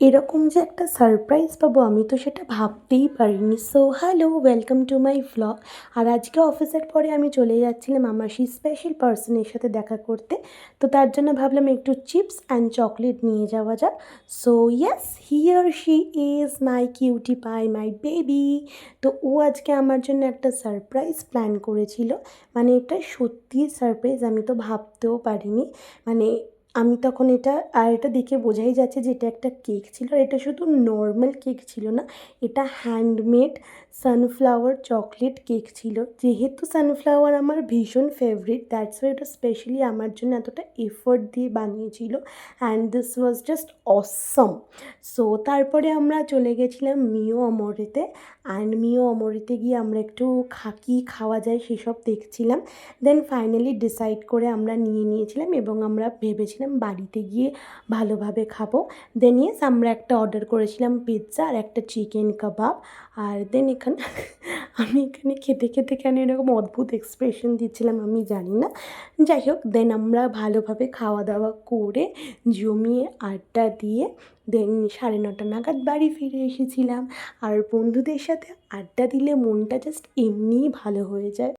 এরকম যে একটা সারপ্রাইজ পাবো আমি তো সেটা ভাবতেই পারিনি। So hello, welcome to my vlog. আর আজকে অফিসের পরে আমি চলে যাচ্ছিলাম আমার সেই স্পেশাল পার্সনের সাথে দেখা করতে। তো তার জন্য ভাবলাম একটু চিপস অ্যান্ড চকলেট নিয়ে যাওয়া যাক। So yes, here she is my cutie pie, my baby. তো ও আজকে আমার জন্য একটা সারপ্রাইজ প্ল্যান করেছিল। মানে এটা সত্যিই সারপ্রাইজ, আমি তো ভাবতেও পারিনি। মানে আমি তখন এটা দেখে বোঝাই যাচ্ছে যে এটা একটা কেক ছিল। আর এটা শুধু নর্মাল কেক ছিল না, এটা হ্যান্ডমেড সানফ্লাওয়ার চকলেট কেক ছিল। যেহেতু সানফ্লাওয়ার আমার ভীষণ ফেভারিট, দ্যাটস ওয়াই এটা স্পেশালি আমার জন্য এতটা এফোর্ট দিয়ে বানিয়েছিল। And this was just Assam. So তারপরে আমরা চলে গেছিলাম মিও অমরিতে। অ্যান্ড মিও অমরিতে গিয়ে আমরা একটু কী খাওয়া যায় সেসব দেখছিলাম। দেন ফাইনালি ডিসাইড করে আমরা নিয়ে নিয়েছিলাম এবং আমরা ভেবেছিলাম বাড়িতে গিয়ে ভালোভাবে খাবো। দেন ইয়েস, আমরা একটা অর্ডার করেছিলাম পিৎজা আর একটা চিকেন কাবাব। আর দেন এখানে আমি এখানে খেতে খেতে কেন এরকম অদ্ভুত এক্সপ্রেশন দিচ্ছিলাম আমি জানি না। যাই হোক, দেন আমরা ভালোভাবে খাওয়া দাওয়া করে জমিয়ে আড্ডা দিয়ে দেন 9:30 নাগাদ বাড়ি ফিরে এসেছিলাম। আর বন্ধুদের সাথে আড্ডা দিলে মনটা জাস্ট এমনিই ভালো হয়ে যায়।